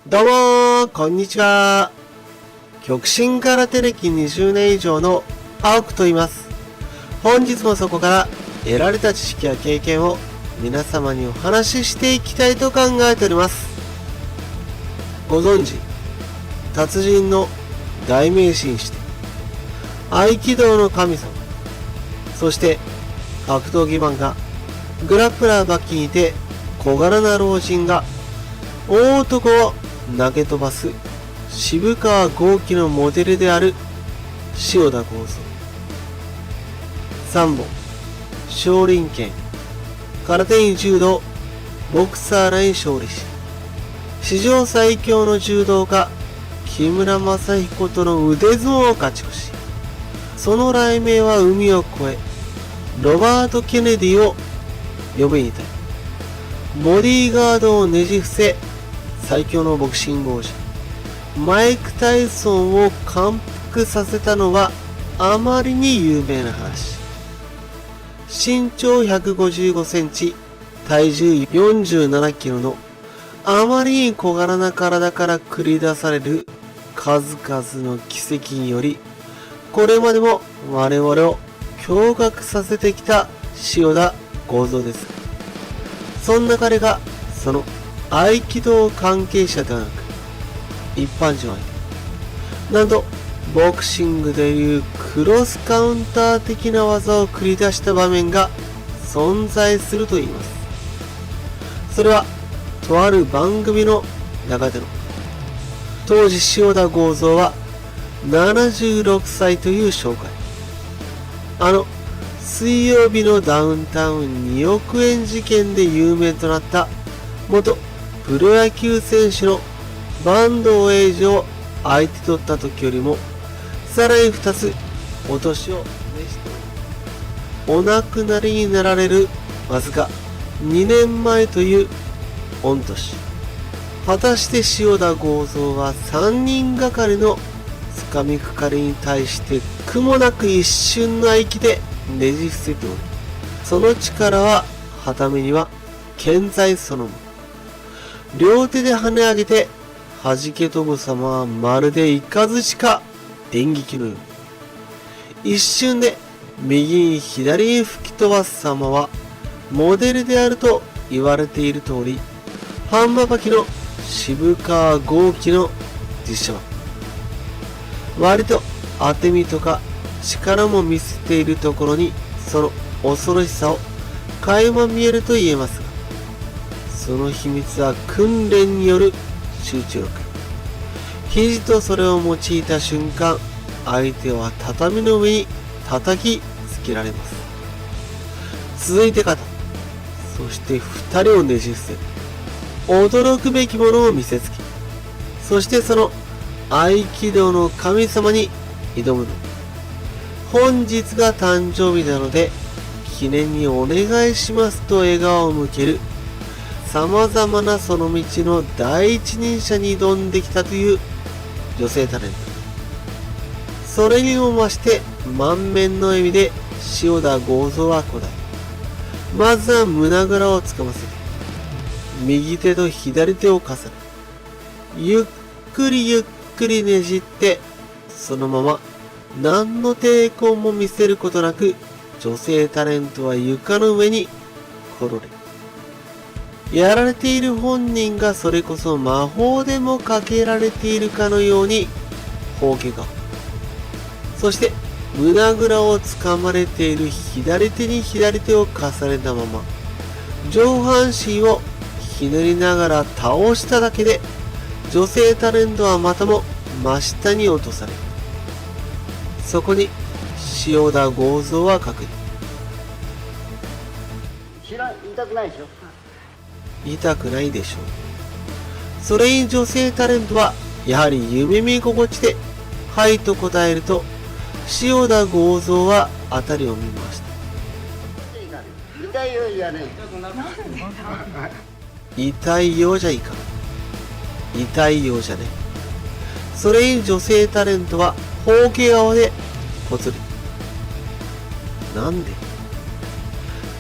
どうもー、こんにちは。極真空手歴20年以上の青くと言います。本日もそこから得られた知識や経験を皆様にお話ししていきたいと考えております。ご存知、達人の代名詞にして、合気道の神様、そして格闘技漫画グラップラーバッキにて小柄な老人が大男を投げ飛ばす渋川豪輝のモデルである塩田剛三。3本、少林拳、空手に柔道、ボクサーらに勝利し、史上最強の柔道家、木村正彦との腕相撲を勝ち越し、その雷鳴は海を越え、ロバート・ケネディを呼ぶに至る。ボディーガードをねじ伏せ、最強のボクシング王者、マイク・タイソンを感服させたのはあまりに有名な話。身長155センチ、体重47キロのあまりに小柄な体から繰り出される数々の奇跡により、これまでも我々を驚愕させてきた塩田剛三です。そんな彼がその合気道関係者ではなく一般人相手、なんとボクシングでいうクロスカウンター的な技を繰り出した場面が存在するといいます。それはとある番組の中での、当時塩田剛三は76歳という紹介。水曜日のダウンタウン2億円事件で有名となった元プロ野球選手の坂東栄治を相手取った時よりもさらに2つお年を召しており、お亡くなりになられるわずか2年前という御年。果たして塩田剛三は3人がかりのつかみかかりに対して苦もなく一瞬の合気でねじ伏せており、その力は傍目には健在そのもの。両手で跳ね上げて弾け飛ぶ様はまるでイカズチか電撃のように、一瞬で右に左に吹き飛ばす様はモデルであると言われている通り、ハンマバキの渋川豪輝の実写版。割と当て身とか力も見せているところにその恐ろしさを垣間見えると言えますが、その秘密は訓練による集中力。肘とそれを用いた瞬間、相手は畳の上に叩きつけられます。続いて肩、そして二人をねじ伏せ、驚くべきものを見せつけ、そしてその合気道の神様に挑むの。本日が誕生日なので記念にお願いしますと笑顔を向ける様々なその道の第一人者に挑んできたという女性タレント。それにも増して満面の笑みで塩田剛三は答え、まずは胸ぐらをつかませて右手と左手を重ね、ゆっくりゆっくりねじって、そのまま何の抵抗も見せることなく女性タレントは床の上に転れ、やられている本人がそれこそ魔法でもかけられているかのように大怪我。そして胸ぐらをつかまれている左手に左手を重ねたまま上半身をひねりながら倒しただけで、女性タレントはまたも真下に落とされる。そこに塩田剛三は確認。痛くないでしょ。痛くないでしょう。それに女性タレントはやはり夢見心地ではいと答えると、塩田剛三は辺りを見ました。痛いようじゃね痛いようじゃいかん。痛いようじゃね。それに女性タレントはほうけ顔でぽつり。なんで？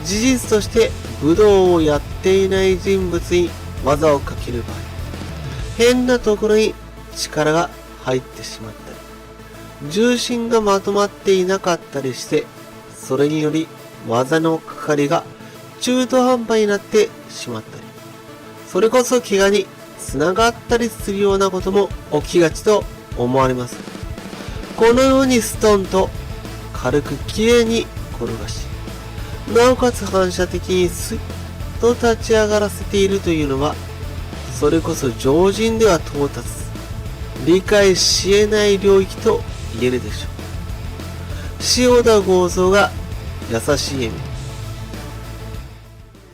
事実として武道をやっていない人物に技をかける場合、変なところに力が入ってしまったり、重心がまとまっていなかったりして、それにより技のかかりが中途半端になってしまったり、それこそ怪我につながったりするようなことも起きがちと思われます。このようにストンと軽くきれいに転がし、なおかつ反射的にスッと立ち上がらせているというのは、それこそ常人では到達、理解し得ない領域と言えるでしょう。塩田剛三が優しい笑み。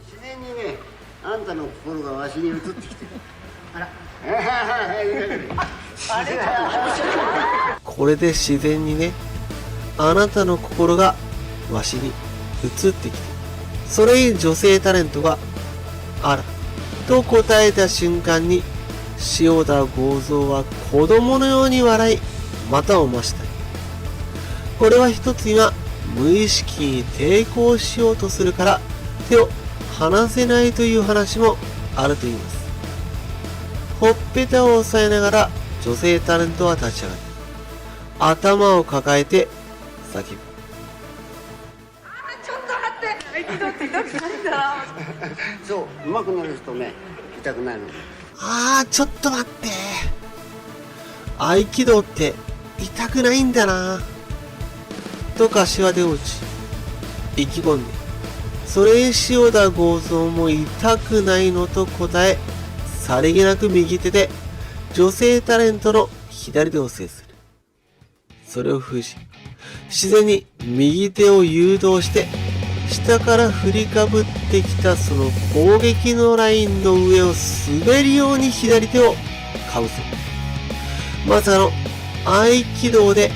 自然にね、あんたの心がわしに移ってきてる。あら。これで自然にね、あなたの心がわしに移ってきて、それに女性タレントが、あら、と答えた瞬間に、塩田剛三は子供のように笑い、またを増したり。これは一つには、無意識に抵抗しようとするから、手を離せないという話もあると言います。ほっぺたを押さえながら、女性タレントは立ち上がり、頭を抱えて叫ぶ。ちょっと待って、痛くないんだ。そう、上手くなる人ね、痛くないの。ちょっと待って。合気道って痛くないんだな。と柏で落ち、意気込んで、それに塩田剛三も痛くないのと答え、さりげなく右手で女性タレントの左手を制する。それを封じ、自然に右手を誘導して、下から振りかぶってきたその攻撃のラインの上を滑るように左手をかぶせる。まさかの合気道で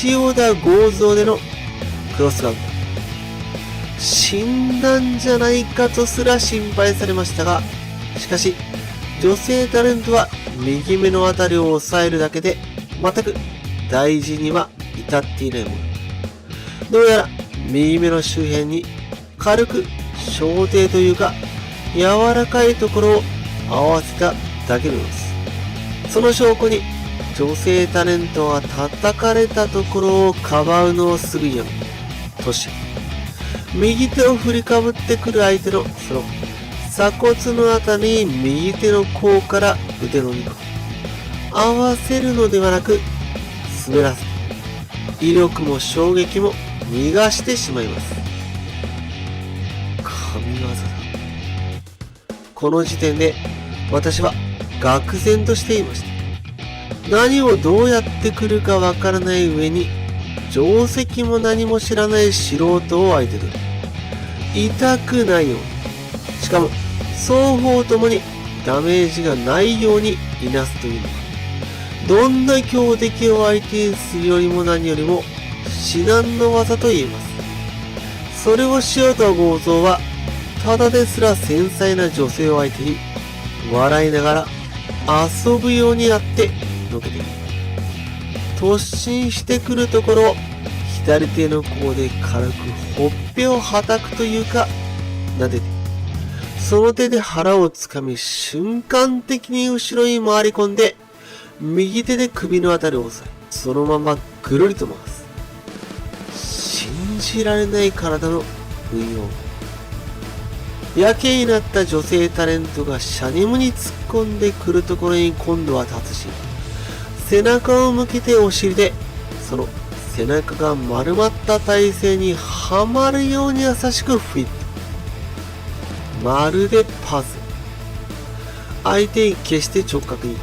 塩田剛三でのクロスカウンター。死んだんじゃないかとすら心配されましたが、しかし女性タレントは右目のあたりを押さえるだけで全く大事には至っていないもの。どうやら右目の周辺に軽く小手というか柔らかいところを合わせただけの様子。その証拠に女性タレントは叩かれたところをかばうのをすぐやめ、とし右手を振りかぶってくる相手のその鎖骨のあたりに右手の甲から腕の2個合わせるのではなく滑らせ、威力も衝撃も逃がしてしまいます。神業だ。この時点で私は愕然としていました。何をどうやってくるかわからない上に、定石も何も知らない素人を相手取り、痛くないように、しかも双方ともにダメージがないようにいなすというのは、どんな強敵を相手にするよりも何よりも至難の技と言えます。それを塩田剛三はただですら繊細な女性を相手に笑いながら遊ぶようにやってのけている。突進してくるところを左手の甲で軽くほっぺをはたくというか撫でて、その手で腹をつかみ瞬間的に後ろに回り込んで右手で首のあたりを押さえ、そのままぐるりと回す。信じられない体の運用。やけになった女性タレントがシャニムに突っ込んでくるところに今度は達し、背中を向けてお尻でその背中が丸まった体勢にはまるように優しくフィット。まるでパズル。相手に決して直角に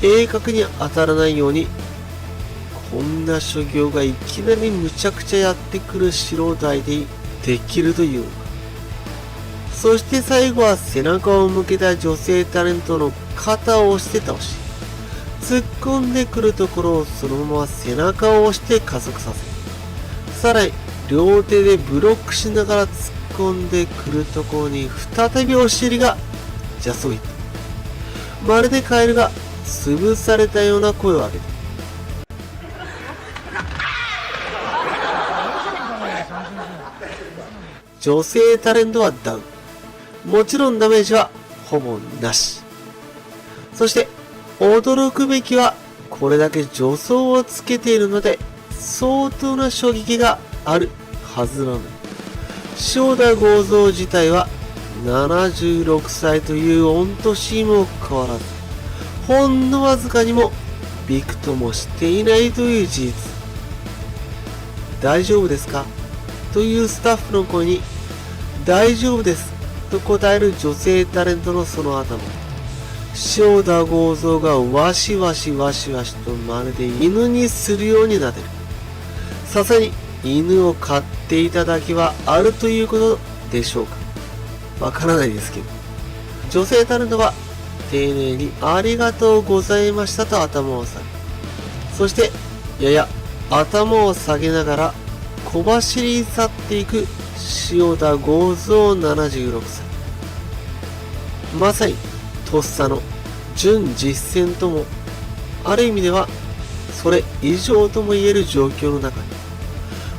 鋭角に当たらないように、こんな所業がいきなりむちゃくちゃやってくる素人相手にできるというのか。そして最後は背中を向けた女性タレントの肩を押して倒し、突っ込んでくるところをそのまま背中を押して加速させ、さらに両手でブロックしながら突っ込んでくるところに再びお尻がジャストヒット。まるでカエルが潰されたような声を上げて、女性タレントはダウン。もちろんダメージはほぼなし。そして驚くべきはこれだけ助走をつけているので相当な衝撃があるはずなのに、塩田剛三自体は76歳という御年にもかかわらず、ほんのわずかにもびくともしていないという事実。大丈夫ですかというスタッフの声に、大丈夫ですと答える女性タレントのその頭。塩田剛三がわしわしわしわしとまるで犬にするようになでる。さすがに犬を飼っていただけはあるということでしょうか。わからないですけど。女性タレントは丁寧にありがとうございましたと頭を下げ、そしてやや頭を下げながら小走り去っていく塩田剛三76歳。まさにとっさの準実践とも、ある意味ではそれ以上とも言える状況の中に、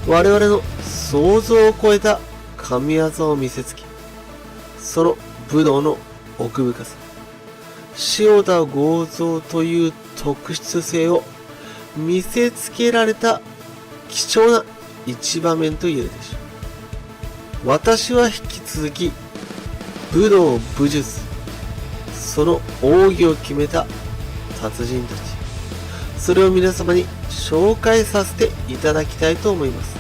我々の想像を超えた神業を見せつけ、その武道の奥深さ、塩田剛三という特殊性を見せつけられた貴重な一場面と言えるでしょう。私は引き続き武道武術、その奥義を決めた達人たち、それを皆様に紹介させていただきたいと思います。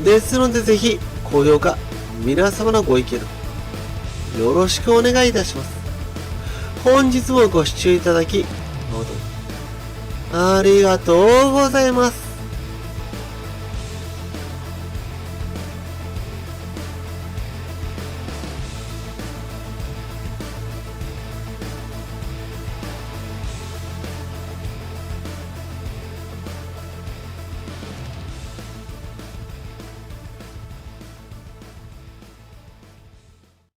ですのでぜひ高評価、皆様のご意見をよろしくお願いいたします。本日もご視聴いただき誠にありがとうございます。